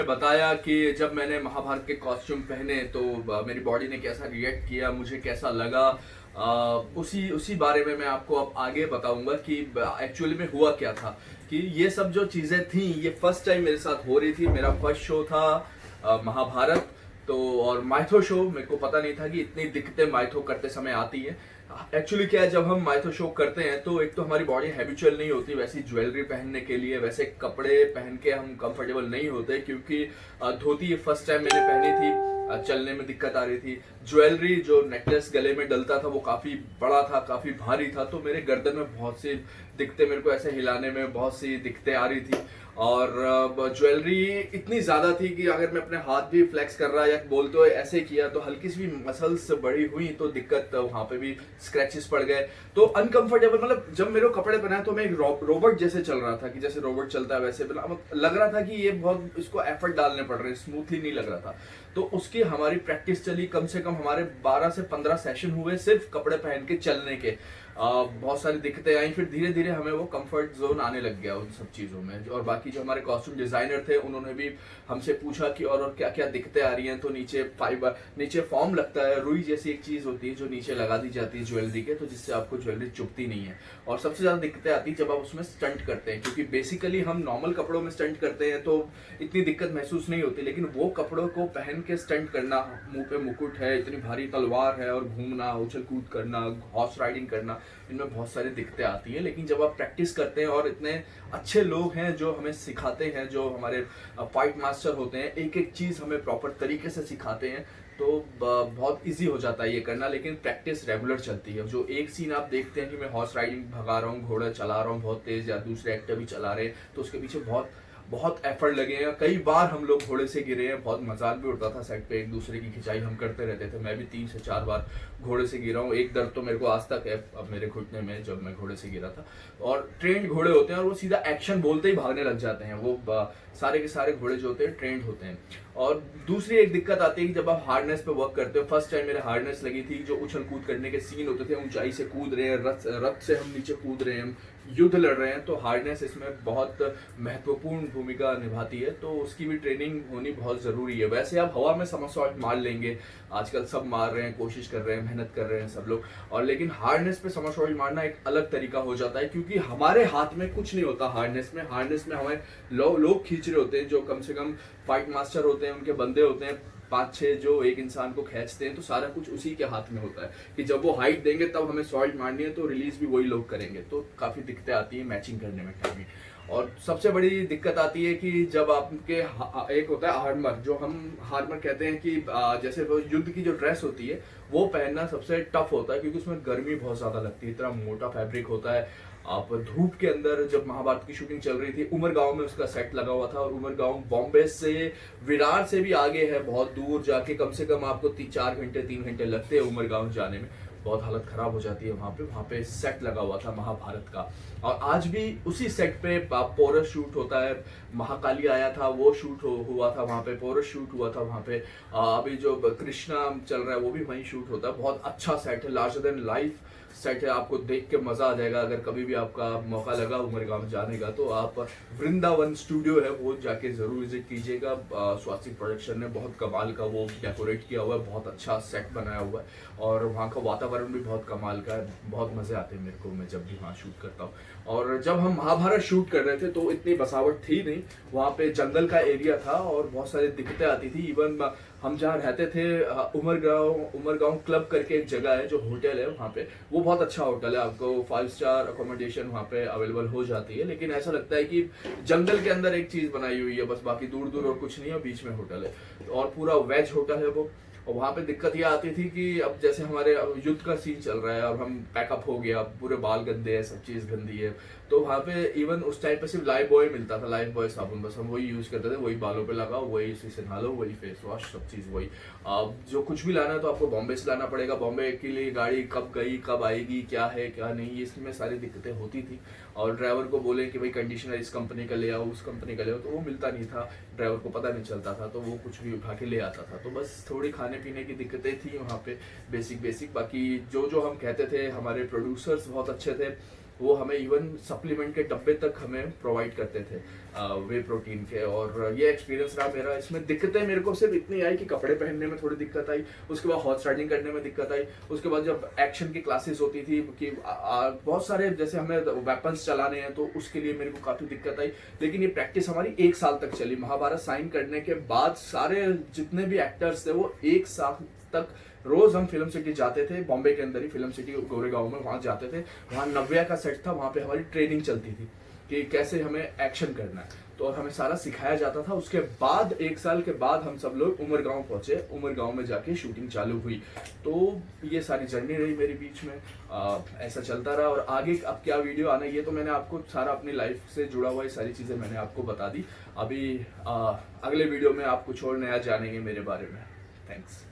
बताया कि जब मैंने महाभारत के कॉस्ट्यूम पहने तो मेरी बॉडी ने कैसा रिएक्ट किया, मुझे कैसा लगा। उसी उसी बारे में मैं आपको अब आगे बताऊंगा कि एक्चुअली में हुआ क्या था। कि ये सब जो चीज़ें थी ये फर्स्ट टाइम मेरे साथ हो रही थी। मेरा फर्स्ट शो था महाभारत। तो और माइथो शो, मेरे को पता नहीं था कि इतनी दिक्कतें माइथो करते समय आती है। एक्चुअली क्या है, जब हम माइथो शो करते हैं तो एक तो हमारी बॉडी हैबिचुअल नहीं होती वैसी ज्वेलरी पहनने के लिए, वैसे कपड़े पहन के हम कंफर्टेबल नहीं होते। क्योंकि धोती ये फर्स्ट टाइम मैंने पहनी थी, चलने में दिक्कत आ रही थी। ज्वेलरी जो नेकलेस गले में डलता था वो काफी बड़ा था, काफी भारी था, तो मेरे गर्दन में बहुत सी दिक्कतें, मेरे को ऐसे हिलाने में बहुत सी दिक्कतें आ रही थी। और ज्वेलरी इतनी ज्यादा थी कि अगर मैं अपने हाथ भी फ्लेक्स कर रहा या बोलते हुए ऐसे किया तो हल्की सी भी मसल्स बड़ी हुई तो दिक्कत, वहां पे भी स्क्रैचेस पड़ गए। तो अनकंफर्टेबल, मतलब जब मेरे को कपड़े पहनाए तो मैं एक रोबोट जैसे चल रहा था, कि जैसे रोबोट चलता है वैसे लग रहा था कि ये बहुत इसको एफर्ट डालने पड़ रहे हैं, स्मूथली नहीं लग रहा था। तो उसकी हमारी प्रैक्टिस चली, कम से कम हमारे 12 से 15 सेशन हुए सिर्फ कपड़े पहन के चलने के। बहुत सारी दिक्कतें आई, फिर धीरे धीरे हमें वो कंफर्ट जोन आने लग गया उन सब चीज़ों में। और बाकी जो हमारे कॉस्ट्यूम डिजाइनर थे उन्होंने भी हमसे पूछा कि और क्या क्या दिक्कतें आ रही हैं। तो नीचे फाइबर, नीचे फॉर्म लगता है, रुई जैसी एक चीज़ होती है जो नीचे लगा दी जाती है ज्वेलरी के, तो जिससे आपको ज्वेलरी चुभती नहीं है। और सबसे ज़्यादा दिक्कतें आती है जब आप उसमें स्टंट करते हैं, क्योंकि बेसिकली हम नॉर्मल कपड़ों में स्टंट करते हैं तो इतनी दिक्कत महसूस नहीं होती, लेकिन वो कपड़ों को पहन के स्टंट करना, मुंह पे मुकुट है, इतनी भारी तलवार है, और घूमना, उछल कूद करना, हॉर्स राइडिंग करना, इनमें बहुत सारी दिक्कतें आती हैं। लेकिन जब आप प्रैक्टिस करते हैं और इतने अच्छे लोग हैं जो हमें सिखाते हैं, जो हमारे फाइट मास्टर होते हैं, एक एक चीज़ हमें प्रॉपर तरीके से सिखाते हैं, तो बहुत इजी हो जाता है ये करना। लेकिन प्रैक्टिस रेगुलर चलती है। जो एक सीन आप देखते हैं कि मैं हॉर्स राइडिंग भगा रहा हूँ, घोड़ा चला रहा हूँ बहुत तेज, या दूसरे एक्टर भी चला रहे हैं, तो उसके पीछे बहुत बहुत एफर्ट लगे हैं। कई बार हम लोग घोड़े से गिरे हैं, बहुत मजाक भी उड़ता था सेट पे, एक दूसरे की खिंचाई हम करते रहते थे। मैं भी 3 से 4 बार घोड़े से गिरा हूँ। एक दर्द तो मेरे को आज तक है अब मेरे घुटने में, जब मैं घोड़े से गिरा था। और ट्रेंड घोड़े होते हैं और वो सीधा एक्शन बोलते ही भागने लग जाते हैं। वो सारे के सारे घोड़े जो होते हैं ट्रेंड होते हैं। और दूसरी एक दिक्कत आती है कि जब आप हार्डनेस पे वर्क करते हो, फर्स्ट टाइम मेरे हार्डनेस लगी थी। जो उछल कूद करने के सीन होते थे, ऊंचाई से कूद रहे हैं, रथ से हम नीचे कूद रहे हैं, हम युद्ध लड़ रहे हैं, तो हार्डनेस इसमें बहुत महत्वपूर्ण भूमिका निभाती है। तो उसकी भी ट्रेनिंग होनी बहुत ज़रूरी है। वैसे आप हवा में समरसॉल्ट मार लेंगे, आजकल सब मार रहे हैं, कोशिश कर रहे हैं, मेहनत कर रहे हैं सब लोग, और लेकिन हार्डनेस पे समरसॉल्ट मारना एक अलग तरीका हो जाता है, क्योंकि हमारे हाथ में कुछ नहीं होता हार्डनेस में हमें लोग खींच रहे होते हैं, जो कम से कम फाइट मास्टर होते हैं, उनके बंदे होते हैं 5-6 जो एक इंसान को खींचते हैं। तो सारा कुछ उसी के हाथ में होता है कि जब वो हाइट देंगे तब हमें सॉल्ट मारनी है, तो रिलीज भी वही लोग करेंगे। तो काफी दिक्कतें आती है मैचिंग करने में टाइमिंग। और सबसे बड़ी दिक्कत आती है कि जब आपके एक होता है हार्मर, जो हम हार्मर कहते हैं कि जैसे वो युद्ध की जो ड्रेस होती है वो पहनना सबसे टफ होता है, क्योंकि उसमें गर्मी बहुत ज्यादा लगती है, इतना मोटा फैब्रिक होता है। आप धूप के अंदर, जब महाभारत की शूटिंग चल रही थी, उमरगांव में उसका सेट लगा हुआ था, और उमरगांव बॉम्बे से, विरार से भी आगे है, बहुत दूर जाके कम से कम आपको 3 घंटे लगते हैं उमरगांव जाने में। बहुत हालत खराब हो जाती है वहाँ पे सेट लगा हुआ था महाभारत का। और आज भी उसी सेट पे पोरस शूट होता है, महाकाली आया था वो शूट हुआ था वहाँ पे, पोरस शूट हुआ था वहाँ पे। अभी जो कृष्णा चल रहा है वो भी वहीं शूट होता है। बहुत अच्छा सेट है, लार्जर देन लाइफ सेट है, आपको देख के मजा आ जाएगा। अगर कभी भी आपका मौका लगा उमरगांव जाने का तो आप वृंदावन स्टूडियो है वो जाके जरूर विजिट कीजिएगा। स्वास्तिक प्रोडक्शन ने बहुत कमाल का वो डेकोरेट किया हुआ है, बहुत अच्छा सेट बनाया हुआ है, और वहाँ का वातावरण भी बहुत कमाल का है। बहुत मजे आते हैं मेरे को, मैं जब भी वहाँ शूट करता हूँ। और जब हम महाभारत शूट कर रहे थे तो इतनी बसावट थी नहीं, वहाँ पे जंगल का एरिया था और बहुत सारी दिक्कतें आती थी। इवन हम जहाँ रहते थे, उमरगांव क्लब करके एक जगह है, जो होटल है वहाँ पे, वो बहुत अच्छा होटल है, आपको 5 स्टार अकोमोडेशन वहाँ पे अवेलेबल हो जाती है। लेकिन ऐसा लगता है कि जंगल के अंदर एक चीज बनाई हुई है बस, बाकी दूर दूर और कुछ नहीं है, बीच में होटल है, और पूरा वेज होटल है वो। और वहाँ पे दिक्कत ये आती थी कि अब जैसे हमारे अब युद्ध का सीन चल रहा है, अब हम पैकअप हो गया, पूरे बाल गंदे है, सब चीज़ गंदी है, तो वहाँ पे इवन उस टाइम पे सिर्फ लाइफ बॉय मिलता था, लाइफ बॉय साबुन, बस हम वही यूज़ करते थे, वही बालों पे लगाओ, वही इसी से नहा लो, वही फेस वॉश, सब चीज़ वही। जो कुछ भी लाना है तो आपको बॉम्बे से लाना पड़ेगा। बॉम्बे के लिए गाड़ी कब गई, कब आएगी, क्या है क्या नहीं, इसमें सारी दिक्कतें होती थी। और ड्राइवर को बोले कि भाई कंडीशनर इस कंपनी का ले आओ, उस कंपनी का ले आओ, तो वो मिलता नहीं था, ड्राइवर को पता नहीं चलता था, तो वो कुछ भी उठा के ले आता था। तो बस थोड़ी खाने पीने की दिक्कतें थी वहाँ पे, बेसिक। बाकी जो जो हम कहते थे, हमारे प्रोड्यूसर्स बहुत अच्छे थे, वो हमें इवन सप्लीमेंट के डब्बे तक हमें प्रोवाइड करते थे वे प्रोटीन के। और ये एक्सपीरियंस रहा मेरा। इसमें दिक्कतें मेरे को सिर्फ इतनी आई कि कपड़े पहनने में थोड़ी दिक्कत आई, उसके बाद हॉर्स राइडिंग करने में दिक्कत आई, उसके बाद जब एक्शन की क्लासेस होती थी कि बहुत सारे जैसे हमें वेपन्स चलाने हैं तो उसके लिए मेरे को काफ़ी दिक्कत आई। लेकिन ये प्रैक्टिस हमारी 1 साल तक चली। महाभारत साइन करने के बाद सारे जितने भी एक्टर्स थे वो 1 साल तक रोज हम फिल्म सिटी जाते थे, बॉम्बे के अंदर ही फिल्म सिटी गोरेगांव में, वहां जाते थे। वहां नव्या का सेट था, वहां पे हमारी ट्रेनिंग चलती थी कि कैसे हमें एक्शन करना है, तो हमें सारा सिखाया जाता था। उसके बाद 1 साल के बाद हम सब लोग उमरगांव पहुंचे, उमरगांव में जाके शूटिंग चालू हुई। तो ये सारी जर्नी रही मेरी बीच में, ऐसा चलता रहा। और आगे अब क्या वीडियो आना, ये तो मैंने आपको सारा अपनी लाइफ से जुड़ा हुआ ये सारी चीज़ें मैंने आपको बता दी। अभी अगले वीडियो में आप कुछ और नया जानेंगे मेरे बारे में। थैंक्स।